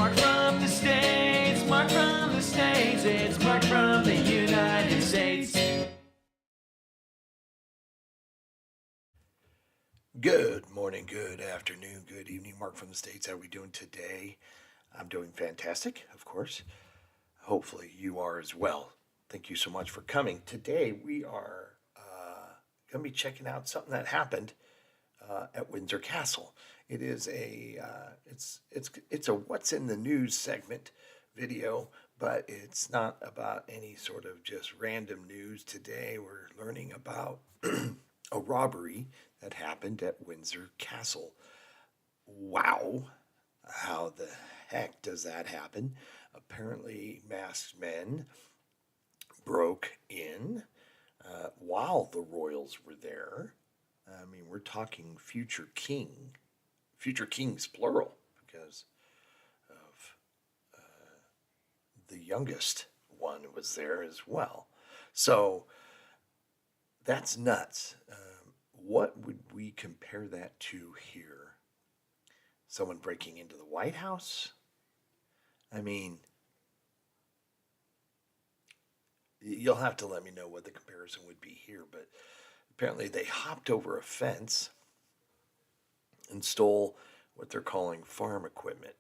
Mark from the States, Mark from the States, it's Mark from the United States. Good morning, good afternoon, good evening. Mark from the States. How are we doing today? I'm doing fantastic, of course. Hopefully you are as well. Thank you so much for coming. Today we are going to be checking out something that happened at Windsor Castle. It is it's a what's in the news segment video, but it's not about any sort of just random news. Today we're learning about a robbery that happened at Windsor Castle. Wow, how the heck does that happen? Apparently masked men broke in while the royals were there. I mean, we're talking future kings plural, because of the youngest one was there as well. So that's nuts. What would we compare that to here? Someone breaking into the White House? I mean, you'll have to let me know what the comparison would be here, but apparently they hopped over a fence and stole what they're calling farm equipment.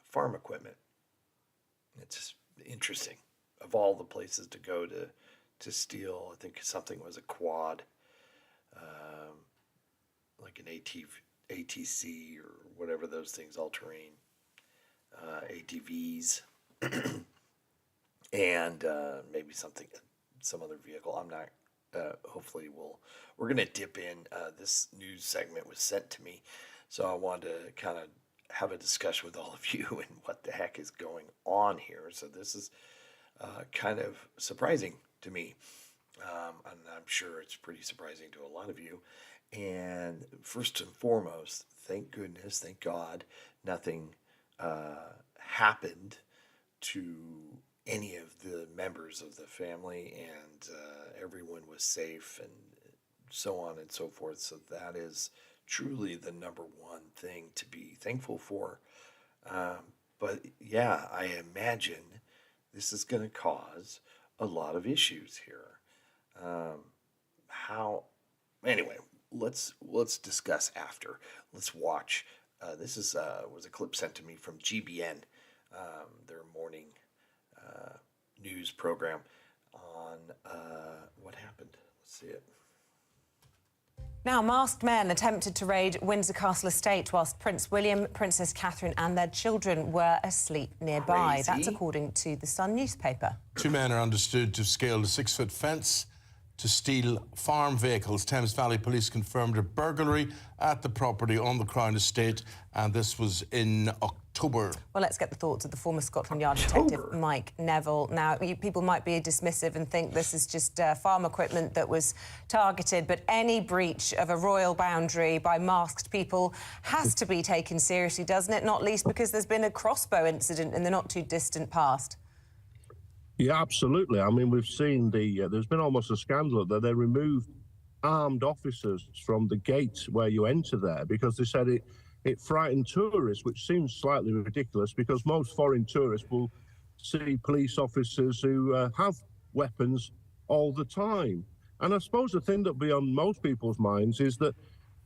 Farm equipment. It's interesting. Of all the places to go to steal, I think something was a quad, like an ATC or whatever those things, all-terrain, ATVs, and maybe some other vehicle. I'm not. Hopefully we're gonna dip in. This news segment was sent to me, so I wanted to kind of have a discussion with all of you and what the heck is going on here. So this is kind of surprising to me, and I'm sure it's pretty surprising to a lot of you. And first and foremost, thank goodness, thank God, nothing happened to any of the members of the family, and everyone was safe, and so on and so forth. So that is truly the number one thing to be thankful for. But yeah, I imagine this is going to cause a lot of issues here. Anyway, let's discuss after. Let's watch. This was a clip sent to me from GBN, their morning news program, on what happened. Let's see it. Now, masked men attempted to raid Windsor Castle estate whilst Prince William, Princess Catherine and their children were asleep nearby. Crazy. That's according to the Sun newspaper. Two men are understood to have scaled a 6-foot fence to steal farm vehicles. Thames Valley Police confirmed a burglary at the property on the Crown Estate, and this was in October. Well, let's get the thoughts of the former Scotland Yard detective, Mike Neville. Now, people might be dismissive and think this is just farm equipment that was targeted, but any breach of a royal boundary by masked people has to be taken seriously, doesn't it? Not least because there's been a crossbow incident in the not-too-distant past. Yeah, absolutely. I mean, we've seen there's been almost a scandal that they removed armed officers from the gates where you enter there because they said it frightened tourists, which seems slightly ridiculous because most foreign tourists will see police officers who have weapons all the time. And I suppose the thing that will be on most people's minds is that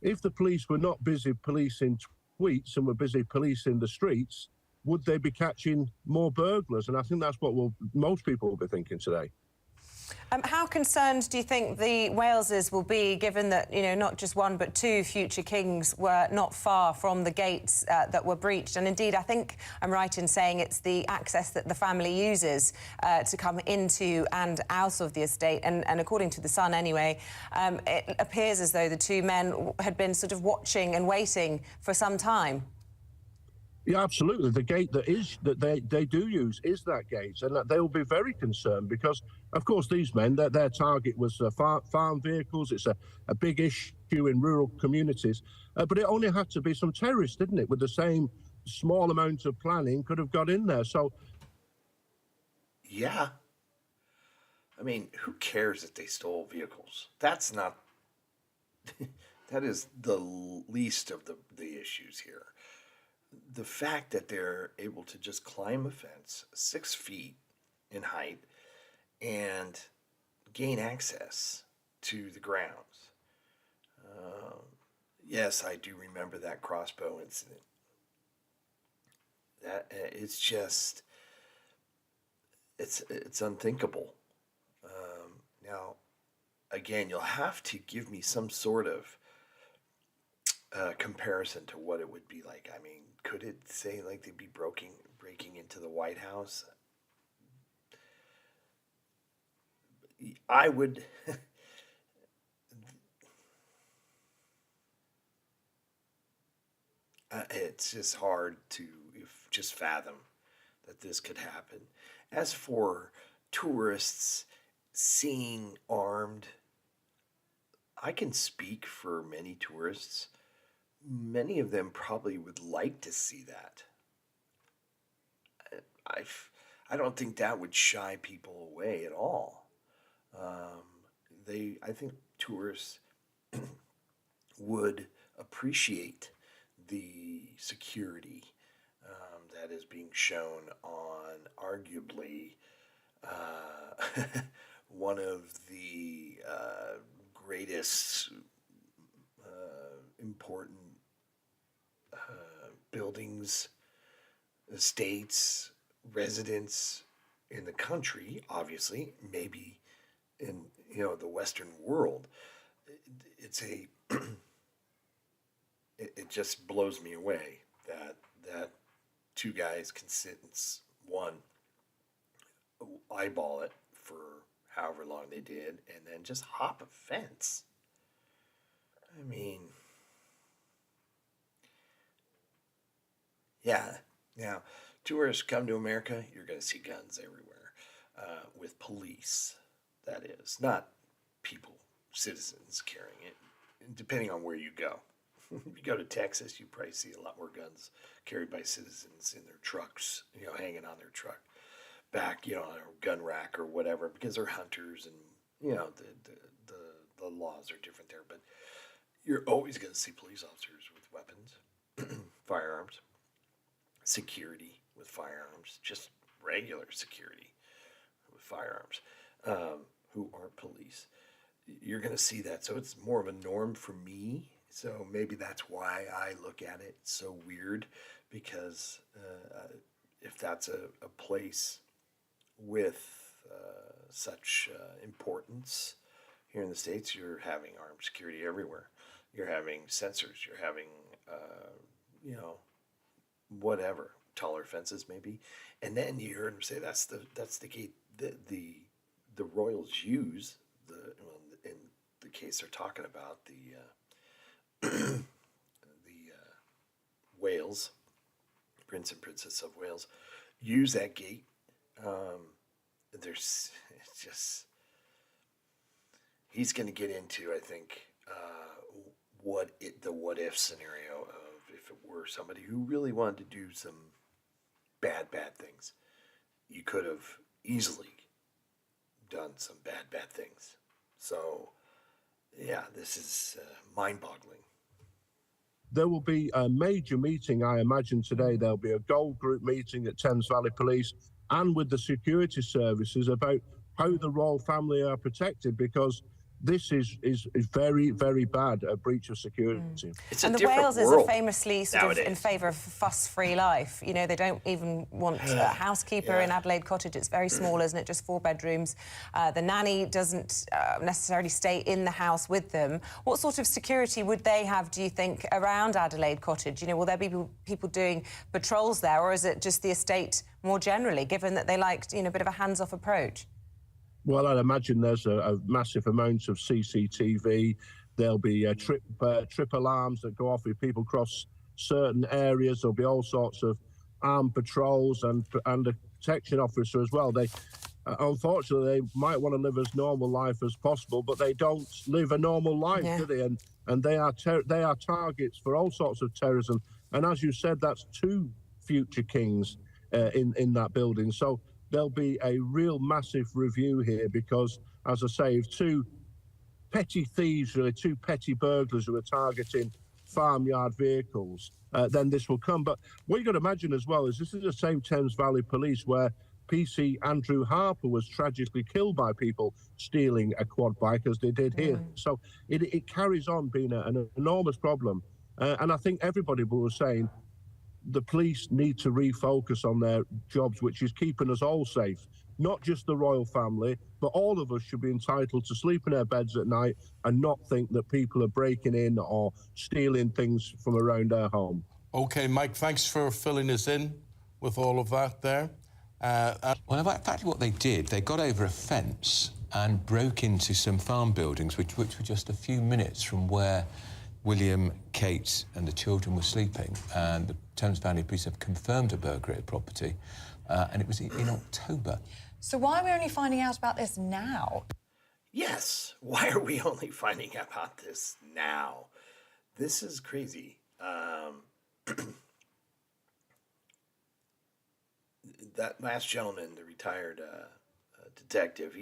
if the police were not busy policing tweets and were busy policing the streets, would they be catching more burglars? And I think that's what most people will be thinking today. How concerned do you think the Waleses will be, given that, you know, not just one but two future kings were not far from the gates that were breached? And indeed, I think I'm right in saying it's the access that the family uses to come into and out of the estate. And according to The Sun anyway, it appears as though the two men had been sort of watching and waiting for some time. Yeah, absolutely. The gate that they do use is that gate, and that they will be very concerned because, of course, these men, their target was farm vehicles. It's a big issue in rural communities, but it only had to be some terrorists, didn't it? With the same small amount of planning, could have got in there. So, yeah. I mean, who cares if they stole vehicles? That's not. That is the least of the issues here. the fact that they're able to just climb a fence 6 feet in height and gain access to the grounds. Yes, I do remember that crossbow incident. That it's just it's unthinkable. Now, again, you'll have to give me some sort of comparison to what it would be like. I mean, could it say like they'd be breaking into the White House? I would. It's just hard to just fathom that this could happen. As for tourists seeing armed, I can speak for many tourists. Many of them probably would like to see that. I don't think that would shy people away at all. I think tourists would appreciate the security that is being shown on arguably one of the greatest important buildings, estates, residents in the country, obviously, maybe in the Western world. It's a it just blows me away that two guys can sit and one eyeball it for however long they did and then just hop a fence. I mean, yeah. Now, tourists come to America, you're going to see guns everywhere, with police, that is, not people, citizens carrying it, depending on where you go. If you go to Texas, you probably see a lot more guns carried by citizens in their trucks, hanging on their truck back, on a gun rack or whatever, because they're hunters and, the laws are different there. But you're always going to see police officers with weapons, firearms, security with firearms, just regular security with firearms, who aren't police. You're going to see that. So it's more of a norm for me. So maybe that's why I look at it so weird, because if that's a place with such importance here in the States, you're having armed security everywhere. You're having sensors. You're having, whatever, taller fences maybe. And then you heard him say that's the gate the Royals use. In the case they're talking about, the Wales, Prince and Princess of Wales, use that gate. It's just, he's going to get into, I think, the what if scenario of if it were somebody who really wanted to do some bad things. You could have easily done some bad things. So, yeah, this is mind-boggling. There will be a major meeting, I imagine, today. There'll be a gold group meeting at Thames Valley Police and with the security services about how the royal family are protected, because this is very, very bad, a breach of security. It's a and the different Walesers world are famously sort of in favour of fuss-free life. They don't even want a housekeeper in Adelaide Cottage. It's very small, isn't it? Just 4 bedrooms. The nanny doesn't necessarily stay in the house with them. What sort of security would they have, do you think, around Adelaide Cottage? Will there be people doing patrols there, or is it just the estate more generally, given that they like, a bit of a hands-off approach? Well, I'd imagine there's a massive amount of CCTV. There'll be trip alarms that go off if people cross certain areas. There'll be all sorts of armed patrols and a protection officer as well. They, unfortunately, they might want to live as normal life as possible, but they don't live a normal life, do they? And they are targets for all sorts of terrorism. And as you said, that's 2 future kings in that building. So there'll be a real massive review here because, as I say, if 2 petty thieves, really 2 petty burglars who are targeting farmyard vehicles, then this will come. But what you got to imagine as well is this is the same Thames Valley Police where PC Andrew Harper was tragically killed by people stealing a quad bike, as they did here. So it carries on being an enormous problem. And I think everybody was saying the police need to refocus on their jobs, which is keeping us all safe. Not just the royal family, but all of us should be entitled to sleep in our beds at night and not think that people are breaking in or stealing things from around our home. OK, Mike, thanks for filling us in with all of that there. Well, in fact, what they did, they got over a fence and broke into some farm buildings, which were just a few minutes from where William, Kate and the children were sleeping. And the Thames Valley Police have confirmed a burglary at the property, and it was in October. So why are we only finding out about this now? Yes, why are we only finding out about this now? This is crazy. That last gentleman, the retired detective,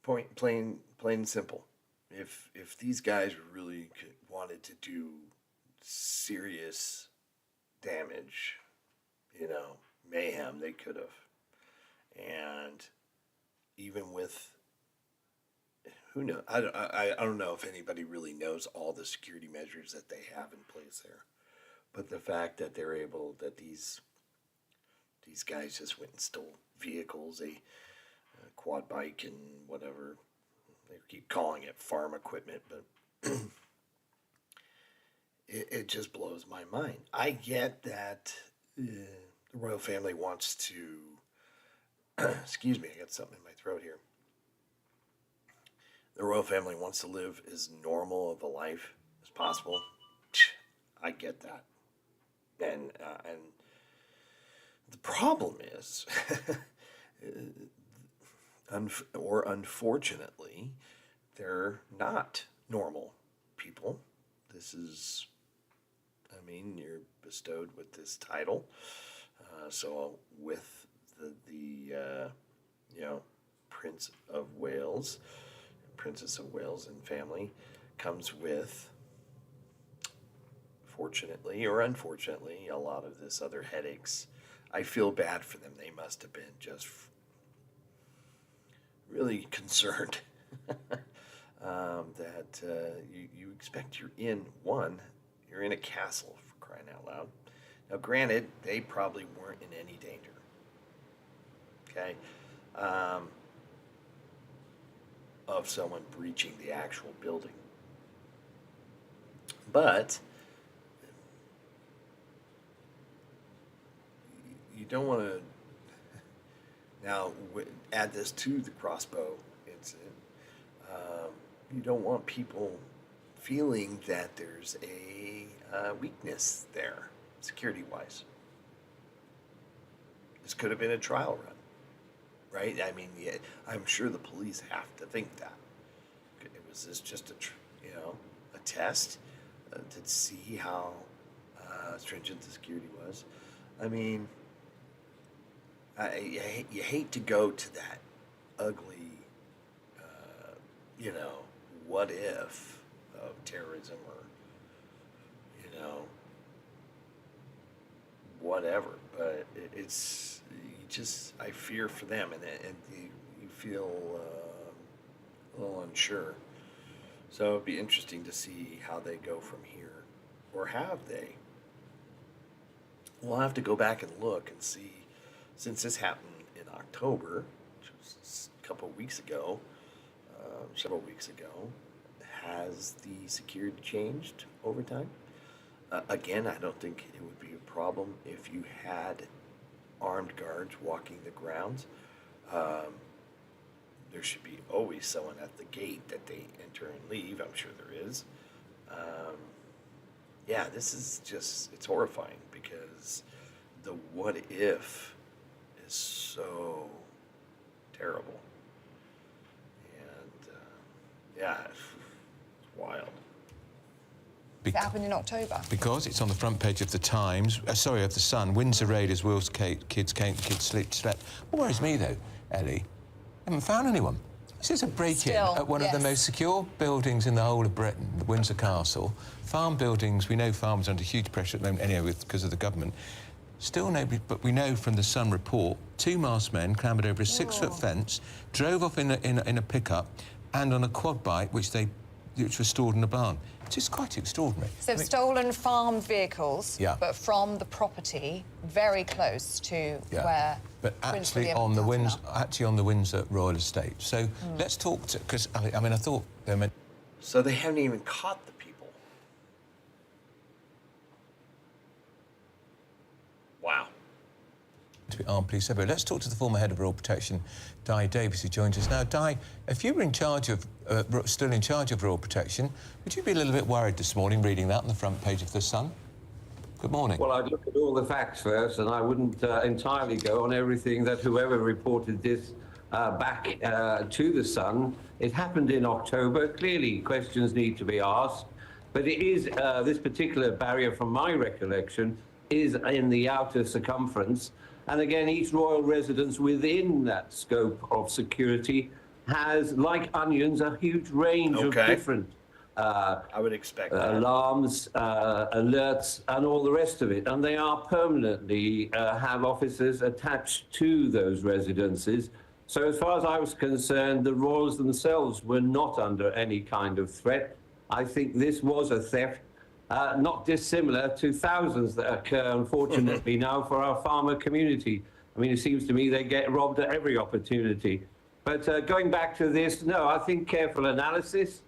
plain and simple. If these guys really wanted to do serious damage, mayhem, they could have. And even with, who knows? I don't know if anybody really knows all the security measures that they have in place there. But the fact that they're able, that these guys just went and stole vehicles, a quad bike and whatever. They keep calling it farm equipment, but it just blows my mind. I get that the royal family wants to, excuse me, I got something in my throat here. The royal family wants to live as normal of a life as possible. I get that. And the problem is, unfortunately, they're not normal people. This is, you're bestowed with this title. So with the Prince of Wales, Princess of Wales and family comes with, fortunately or unfortunately, a lot of this other headaches. I feel bad for them. They must have been just really concerned that you expect you're in a castle, for crying out loud. Now, granted, they probably weren't in any danger. Okay, of someone breaching the actual building, but you don't want to now add this to the crossbow incident. You don't want people feeling that there's a weakness there, security-wise. This could have been a trial run, right? I'm sure the police have to think that. Was this just a test to see how stringent the security was? You hate to go to that ugly, what if of terrorism or, whatever. But I fear for them, and you feel a little unsure. So it'd be interesting to see how they go from here, or have they? We'll have to go back and look and see. Since this happened in October, which was a couple of weeks ago, several weeks ago, has the security changed over time? Again, I don't think it would be a problem if you had armed guards walking the grounds. There should be always someone at the gate that they enter and leave. I'm sure there is. This is it's horrifying because the what if is so terrible. And it's wild. It happened in October. Because it's on the front page of the Times, of the Sun. Windsor raiders, Will's kids slept. What worries me, though, Ellie, I haven't found anyone. This is a break-in Still, at one of the yes. most secure buildings in the whole of Britain, the Windsor Castle. Farm buildings, we know farms are under huge pressure at the moment anyway because of the government. Still nobody, but we know from the Sun report, 2 masked men clambered over a 6-foot fence, drove off in a pickup and on a quad bike, which was stored in a barn. It's just quite extraordinary. So they've stolen farm vehicles, Yeah. but from the property very close to where But Prince actually William on the cut him Windsor, up. actually on the Windsor Royal Estate. So let's talk to, because I mean I thought they meant. So they haven't even caught the people. Wow. To be armed police everywhere. Let's talk to the former head of Royal Protection, Di Davis, who joins us now. Di, if you were in charge of, still in charge of Royal Protection, would you be a little bit worried this morning reading that on the front page of The Sun? Good morning. Well, I'd look at all the facts first, and I wouldn't entirely go on everything that whoever reported this back to the Sun. It happened in October. Clearly, questions need to be asked. But it is, this particular barrier, from my recollection, is in the outer circumference. And again, each royal residence within that scope of security has, like onions, a huge range of different I would expect that. alarms, alerts, and all the rest of it. And they are permanently have officers attached to those residences. So as far as I was concerned, the royals themselves were not under any kind of threat. I think this was a theft, not dissimilar to thousands that occur, unfortunately, now for our farmer community. I mean, it seems to me they get robbed at every opportunity. But going back to this, no, I think careful analysis.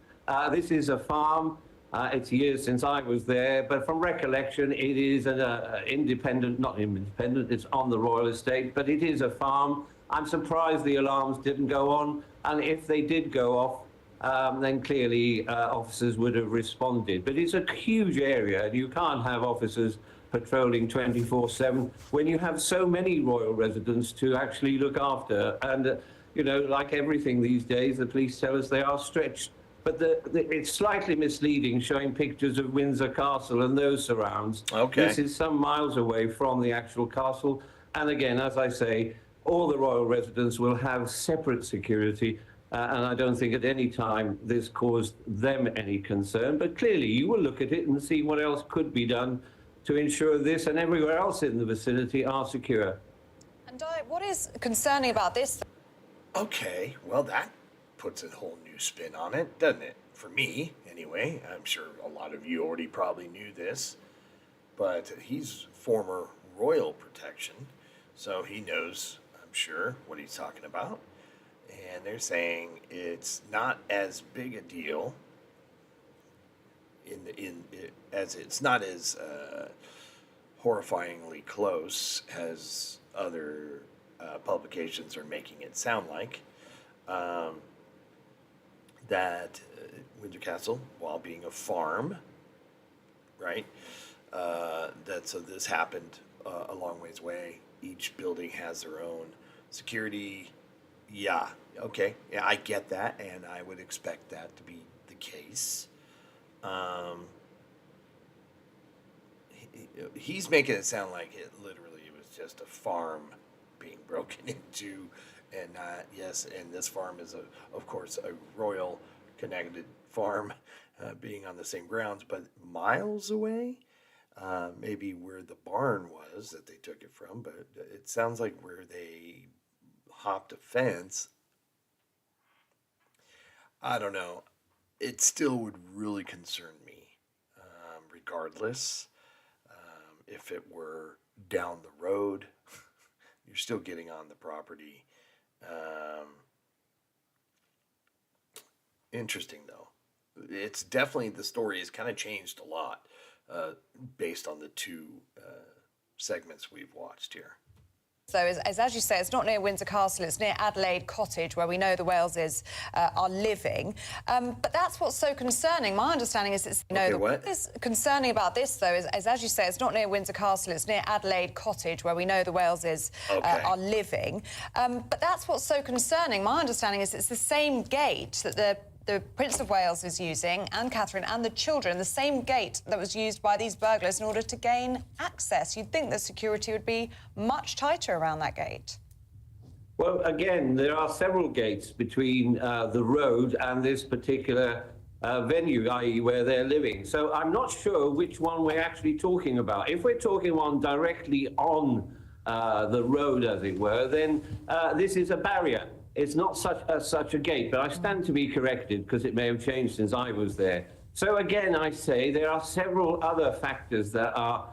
This is a farm. It's years since I was there, but from recollection, it is an independent, not independent, it's on the royal estate, but it is a farm. I'm surprised the alarms didn't go on, and if they did go off, then clearly officers would have responded. But it's a huge area, and you can't have officers patrolling 24/7 when you have so many royal residents to actually look after. And, you know, like everything these days, the police tell us they are stretched. But it's slightly misleading showing pictures of Windsor Castle and those surrounds. Okay. This is some miles away from the actual castle. And again, as I say, all the royal residents will have separate security. And I don't think at any time this caused them any concern. But clearly, you will look at it and see what else could be done to ensure this and everywhere else in the vicinity are secure. And what is concerning about this? Okay, well, that puts a whole new spin on it, doesn't it? For me, anyway. I'm sure a lot of you already probably knew this, but he's former royal protection, so he knows, I'm sure, what he's talking about. And they're saying it's not as big a deal as it's not as horrifyingly close as other publications are making it sound like. That Windsor Castle, while being a farm, right? So this happened a long ways away. Each building has their own security. Yeah, okay. Yeah, I get that, and I would expect that to be the case. He's making it sound like it literally was just a farm being broken into. And yes, and this farm is, of course, a royal connected farm, being on the same grounds, but miles away, maybe where the barn was that they took it from. But it sounds like where they hopped a fence. I don't know. It still would really concern me, regardless. If it were down the road, you're still getting on the property. Interesting, though. It's definitely, the story has kind of changed a lot based on the two segments we've watched here. So, as you say, it's not near Windsor Castle, it's near Adelaide Cottage, where we know the Waleses are living. But that's what's so concerning. My understanding is it's, you know, what is concerning about this, though, is as you say, it's not near Windsor Castle, it's near Adelaide Cottage, where we know the Waleses are living. But that's what's so concerning. My understanding is it's the same gate that the Prince of Wales is using, and Catherine, and the children, the same gate that was used by these burglars in order to gain access. You'd think the security would be much tighter around that gate. Well, again, there are several gates between the road and this particular venue, i.e. where they're living. So I'm not sure which one we're actually talking about. If we're talking one directly on the road, as it were, then this is a barrier. It's not such a gate, but I stand to be corrected because it may have changed since I was there. So again, I say there are several other factors that are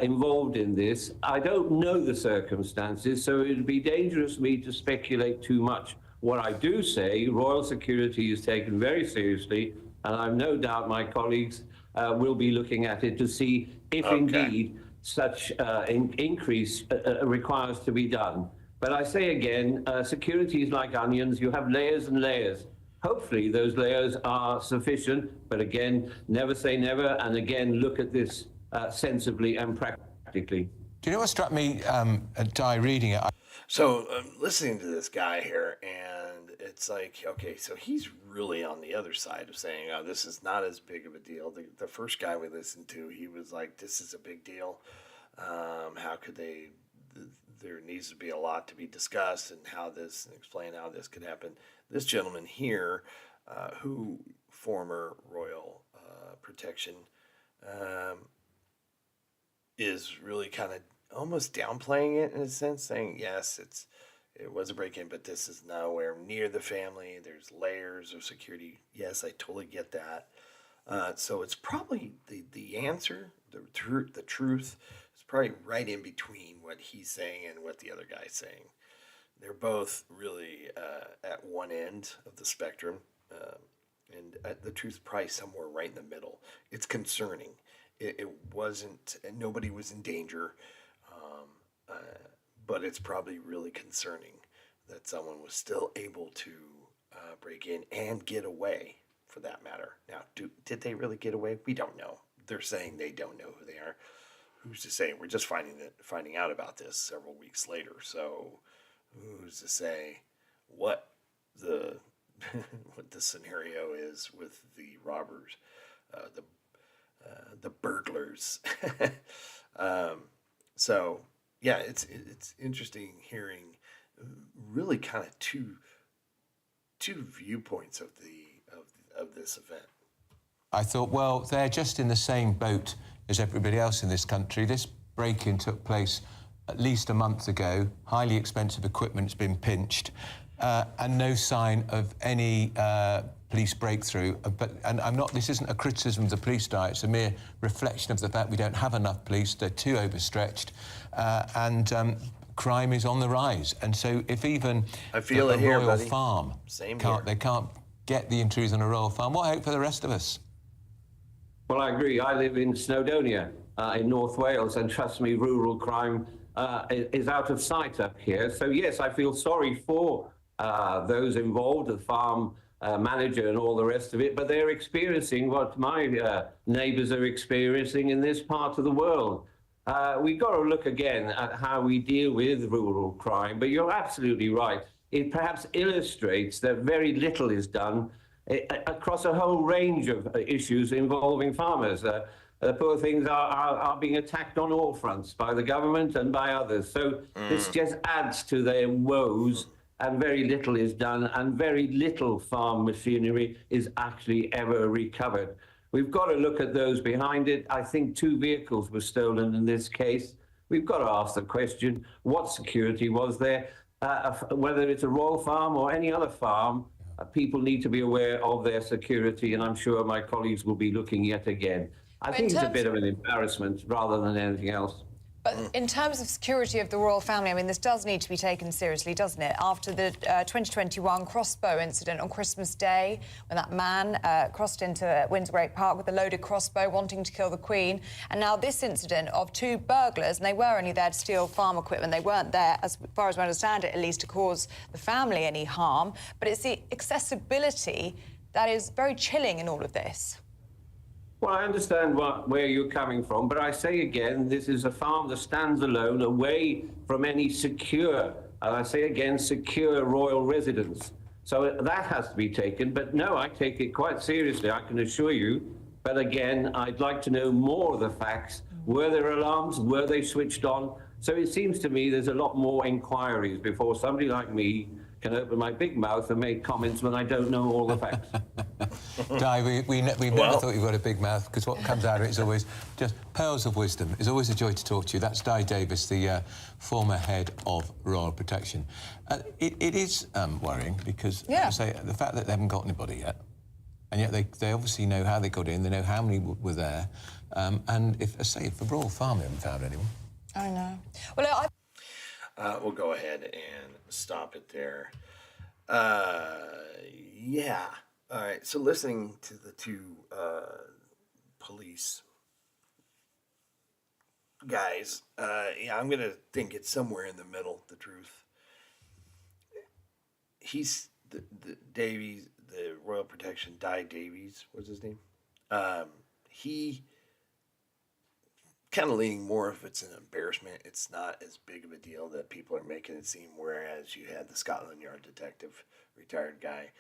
involved in this. I don't know the circumstances, so it would be dangerous for me to speculate too much. What I do say, royal security is taken very seriously, and I've no doubt my colleagues will be looking at it to see if indeed such increase requires to be done. But I say again, security is like onions. You have layers and layers. Hopefully those layers are sufficient, but again, never say never, and again, look at this sensibly and practically. Do you know what struck me, Di, reading it? So I'm listening to this guy here, and it's like, okay, so he's really on the other side of saying, oh, this is not as big of a deal. The first guy we listened to, he was like, this is a big deal. How could they... There needs to be a lot to be discussed and explain how this could happen. This gentleman here, who former royal protection, is really kind of almost downplaying it in a sense, saying, yes, it was a break-in, but this is nowhere near the family. There's layers of security. Yes, I totally get that. So it's probably the answer, the truth, is probably right in between what he's saying and what the other guy's saying. They're both really at one end of the spectrum, and the truth is probably somewhere right in the middle. It's concerning. It wasn't, nobody was in danger, but it's probably really concerning that someone was still able to break in and get away, for that matter. Now, did they really get away? We don't know. They're saying they don't know who they are. Who's to say? We're just finding out about this several weeks later. So, who's to say what the what the scenario is with the robbers, the burglars? So, yeah, it's interesting hearing really kind of two viewpoints of this event. I thought, well, they're just in the same boat as everybody else in this country. This break-in took place at least a month ago. Highly expensive equipment's been pinched, and no sign of any police breakthrough. This isn't a criticism of the police, it's a mere reflection of the fact we don't have enough police. They're too overstretched, and crime is on the rise. And so, if even I feel a it here, royal buddy. farm Same they can't get the intruder on a royal farm, what hope for the rest of us? Well, I agree. I live in Snowdonia in North Wales, and trust me, rural crime is out of sight up here. So, yes, I feel sorry for those involved, the farm manager and all the rest of it, but they're experiencing what my neighbours are experiencing in this part of the world. We've got to look again at how we deal with rural crime, but you're absolutely right. It perhaps illustrates that very little is done across a whole range of issues involving farmers. The poor things are being attacked on all fronts by the government and by others. So this just adds to their woes, and very little is done, and very little farm machinery is actually ever recovered. We've got to look at those behind it. I think 2 vehicles were stolen in this case. We've got to ask the question, what security was there? Whether it's a royal farm or any other farm, people need to be aware of their security, and I'm sure my colleagues will be looking yet again. I think it's a bit of an embarrassment rather than anything else. But in terms of security of the royal family, I mean, this does need to be taken seriously, doesn't it? After the 2021 crossbow incident on Christmas Day, when that man crossed into Windsor Great Park with a loaded crossbow wanting to kill the Queen, and now this incident of 2 burglars, and they were only there to steal farm equipment. They weren't there, as far as I understand it, at least to cause the family any harm. But it's the accessibility that is very chilling in all of this. Well, I understand where you're coming from, but I say again, this is a farm that stands alone, away from any secure, and I say again, secure royal residence. So that has to be taken, but no, I take it quite seriously, I can assure you. But again, I'd like to know more of the facts Were there alarms? Were they switched on? So it seems to me there's a lot more inquiries before somebody like me can open my big mouth and make comments when I don't know all the facts. Di, we never thought you got a big mouth, because what comes out of it is always just pearls of wisdom. It's always a joy to talk to you. That's Di Davis, the former head of Royal Protection. It is worrying because, as I say, the fact that they haven't got anybody yet, and yet they obviously know how they got in, they know how many were there, and if the Royal Farm haven't found anyone. I know. Well, we'll go ahead and stop it there. Yeah. All right. So listening to the two police guys, yeah, I'm gonna think it's somewhere in the middle. The truth. He's the Davies, the Royal Protection, Di Davies. What's his name? He kind of leaning more if it's an embarrassment. It's not as big of a deal that people are making it seem, whereas you had the Scotland Yard detective, retired guy,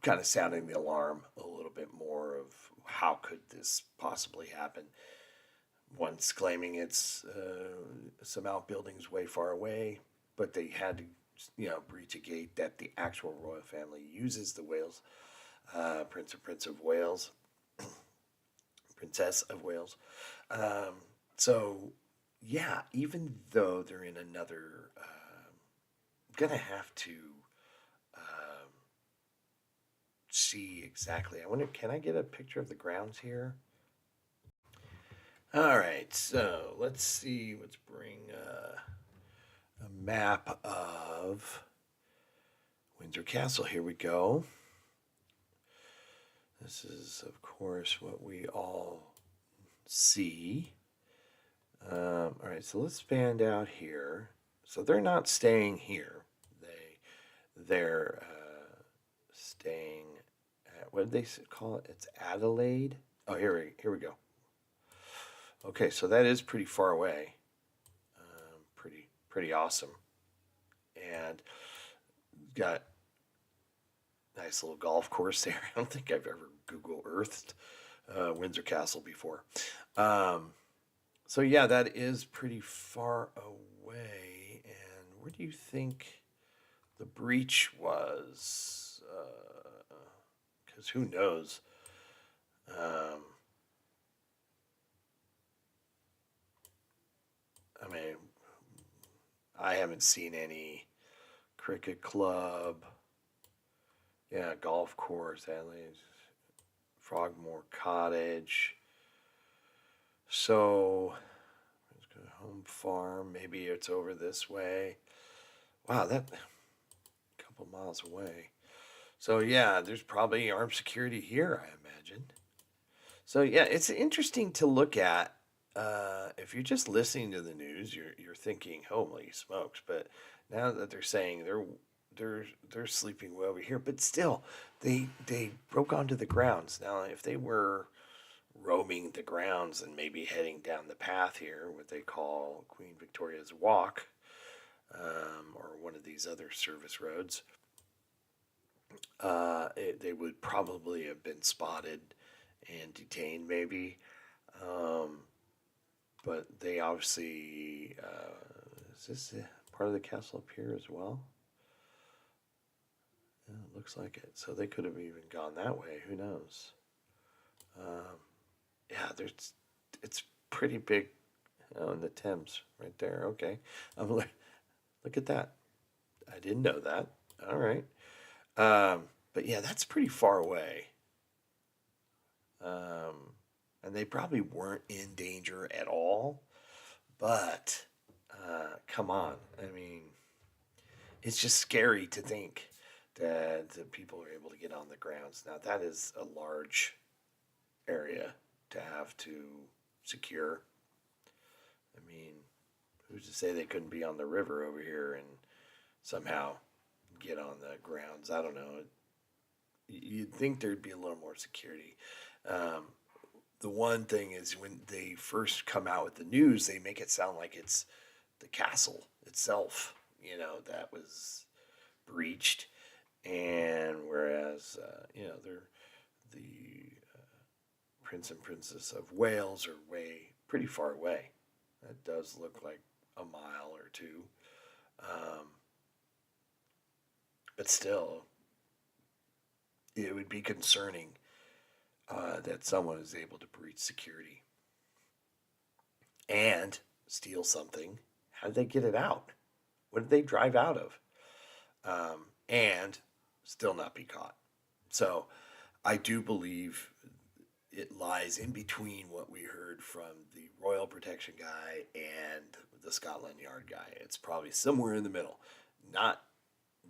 kind of sounding the alarm a little bit more of how could this possibly happen. One's claiming it's some outbuildings way far away, but they had to, breach a gate that the actual royal family uses, the Wales, Prince of Wales, Princess of Wales. So, yeah, even though they're in another, gonna have to see exactly. I wonder, can I get a picture of the grounds here? All right, so let's see. Let's bring a map of Windsor Castle. Here we go. This is, of course, what we all see. All right, so let's expand out here. So they're not staying here. They're staying at, what did they call it? It's Adelaide. Oh, here we go. Okay, so that is pretty far away. Pretty awesome. And got nice little golf course there. I don't think I've ever Google Earthed Windsor Castle before. So yeah, that is pretty far away. And where do you think the breach was? Because who knows? I mean, I haven't seen any cricket club. Yeah, golf course, Adelaide, Frogmore Cottage. So, let's go to Home Farm. Maybe it's over this way. Wow, that a couple miles away. So yeah, there's probably armed security here, I imagine. So yeah, it's interesting to look at. If you're just listening to the news, you're thinking, "Holy smokes!" But now that they're saying they're sleeping way over here, but still, they broke onto the grounds. Now, if they were roaming the grounds and maybe heading down the path here, what they call Queen Victoria's Walk, or one of these other service roads, they would probably have been spotted and detained, maybe. But they obviously, is this part of the castle up here as well? Yeah, it looks like it. So they could have even gone that way. Who knows? Yeah, it's pretty big. Oh, in the Thames right there. Okay. I'm like, look at that. I didn't know that. All right. But yeah, that's pretty far away. And they probably weren't in danger at all. But come on. I mean, it's just scary to think that the people are able to get on the grounds. Now, that is a large area to have to secure. I mean, who's to say they couldn't be on the river over here and somehow get on the grounds? I don't know. You'd think there'd be a little more security. The one thing is when they first come out with the news, they make it sound like it's the castle itself, that was breached. And whereas, the Prince and Princess of Wales are pretty far away. That does look like a mile or two. But still, it would be concerning that someone is able to breach security and steal something. How did they get it out? What did they drive out of? And still not be caught. So I do believe it lies in between what we heard from the Royal Protection guy and the Scotland Yard guy. It's probably somewhere in the middle.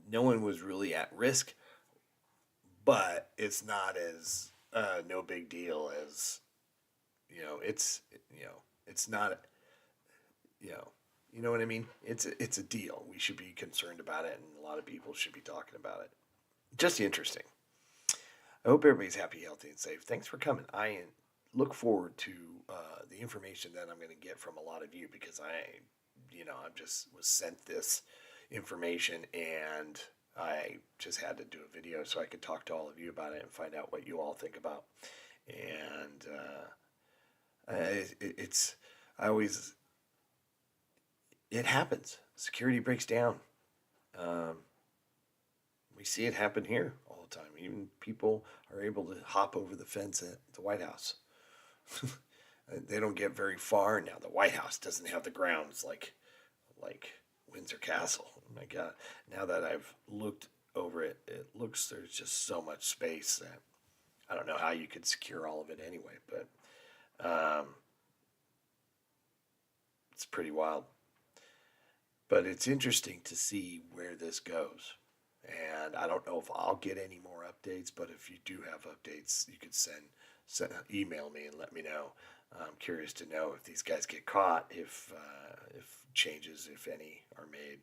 No one was really at risk, but it's not as no big deal as, it's not, you know what I mean? It's a deal. We should be concerned about it, and a lot of people should be talking about it. Just interesting. I hope everybody's happy, healthy, and safe. Thanks for coming. I look forward to the information that I'm going to get from a lot of you, because I just was sent this information, and I just had to do a video so I could talk to all of you about it and find out what you all think about. And it happens. Security breaks down. We see it happen here all the time. Even people are able to hop over the fence at the White House. They don't get very far. Now, the White House doesn't have the grounds like Windsor Castle. Oh my God. Now that I've looked over it, there's just so much space that I don't know how you could secure all of it anyway, but it's pretty wild. But it's interesting to see where this goes. And I don't know if I'll get any more updates, but if you do have updates, you could email me and let me know. I'm curious to know if these guys get caught, if changes, if any, are made.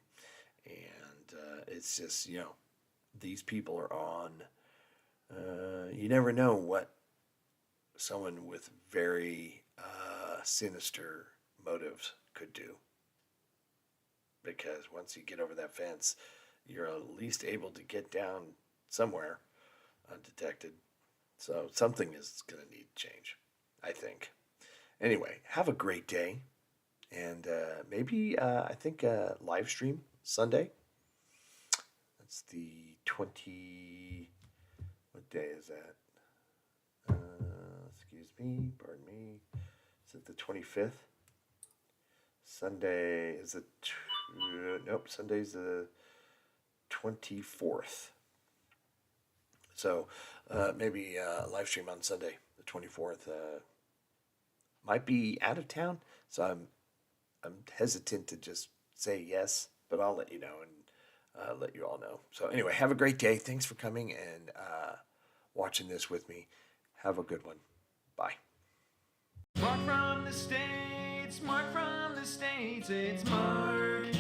And it's just, these people are on. You never know what someone with very sinister motives could do. Because once you get over that fence, you're at least able to get down somewhere undetected. So something is going to need to change, I think. Anyway, have a great day. And maybe, I think, live stream Sunday. That's the 20... What day is that? Excuse me, pardon me. Is it the 25th? Sunday is the... nope, Sunday's the 24th. So maybe live stream on Sunday, the 24th. Might be out of town, so I'm hesitant to just say yes, but I'll let you know and let you all know. So anyway, have a great day. Thanks for coming and watching this with me. Have a good one. Bye. Mark from the States, Mark from the States, it's Mark.